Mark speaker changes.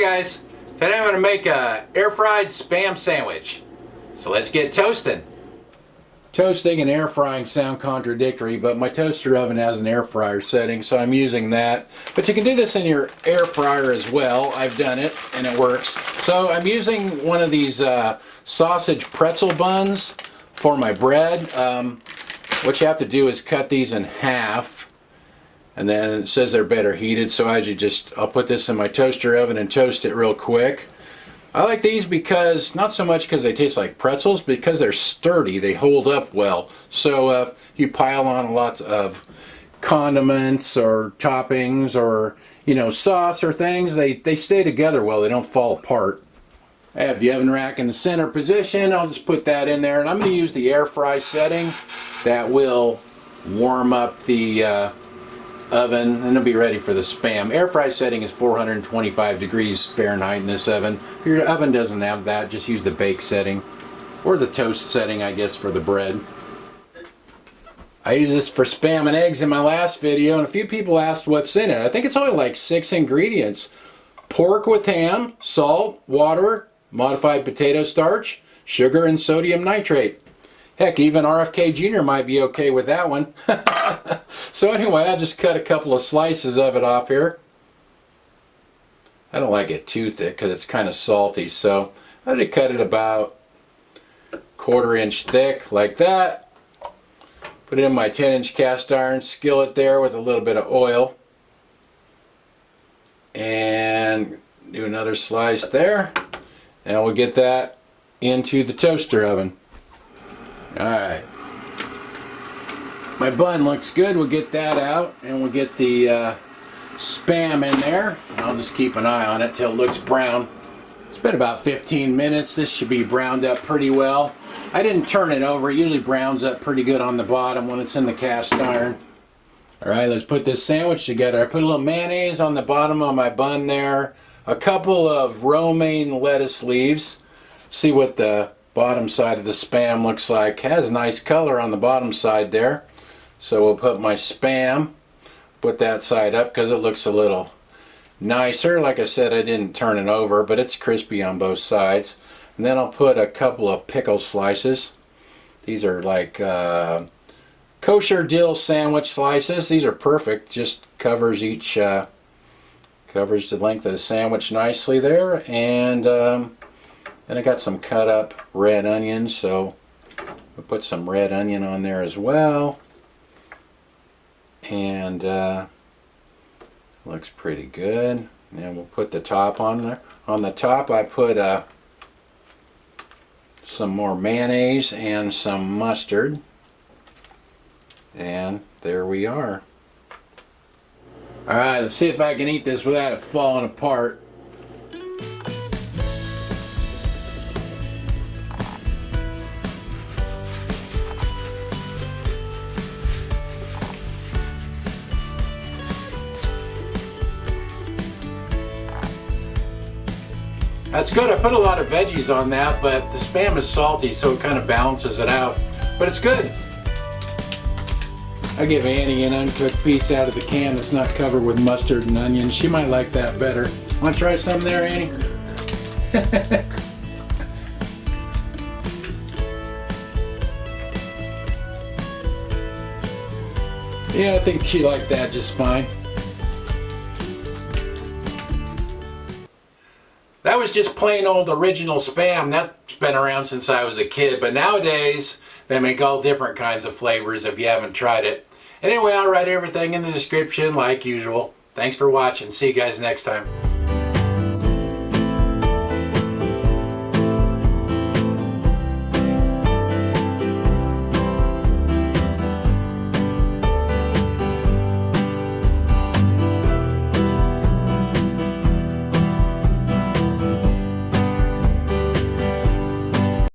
Speaker 1: Hey guys, today I'm going to make a air fried Spam sandwich. So let's get toasting. Toasting and air frying sound contradictory, but my toaster oven has an air fryer setting, so I'm using that. But you can do this in your air fryer as well. I've done it and it works. So I'm using one of these sausage pretzel buns for my bread. What you have to do is cut these in half. And then it says they're better heated, so I'll put this in my toaster oven and toast it real quick. I like these because, not so much because they taste like pretzels, because they're sturdy, they hold up well. So if you pile on lots of condiments or toppings or, sauce or things, they stay together well, they don't fall apart. I have the oven rack in the center position. I'll just put that in there, and I'm going to use the air fry setting that will warm up the oven, and it'll be ready for the Spam. Air fry setting is 425 degrees Fahrenheit in this oven. If your oven doesn't have that, just use the bake setting or the toast setting, I guess, for the bread. I used this for Spam and eggs in my last video, and a few people asked what's in it. I think it's only like 6 ingredients. Pork with ham, salt, water, modified potato starch, sugar, and sodium nitrate. Heck, even RFK Jr. might be okay with that one. So anyway, I just cut a couple of slices of it off here. I don't like it too thick because it's kind of salty, so I just cut it about 1/4 inch thick like that. Put it in my 10-inch cast iron skillet there with a little bit of oil. And do another slice there. And we'll get that into the toaster oven. Alright, my bun looks good. We'll get that out and we'll get the Spam in there. I'll just keep an eye on it till it looks brown. It's been about 15 minutes. This should be browned up pretty well. I didn't turn it over. It usually browns up pretty good on the bottom when it's in the cast iron. Alright, let's put this sandwich together. I put a little mayonnaise on the bottom of my bun there. A couple of romaine lettuce leaves. See what the bottom side of the Spam looks like. Has a nice color on the bottom side there. So we'll put my Spam, put that side up because it looks a little nicer. Like I said, I didn't turn it over, but it's crispy on both sides. And then I'll put a couple of pickle slices. These are like kosher dill sandwich slices. These are perfect. Just covers each covers the length of the sandwich nicely there. And then I got some cut up red onions, so we'll put some red onion on there as well. And looks pretty good. And we'll put the top on there. On the top I put some more mayonnaise and some mustard. And there we are. Alright, let's see if I can eat this without it falling apart. That's good. I put a lot of veggies on that, but the Spam is salty, so it kind of balances it out. But it's good. I give Annie an uncooked piece out of the can that's not covered with mustard and onions. She might like that better. Want to try some there, Annie? Yeah, I think she liked that just fine. That was just plain old original Spam. That's been around since I was a kid, but nowadays they make all different kinds of flavors if you haven't tried it. Anyway, I'll write everything in the description like usual. Thanks for watching. See you guys next time.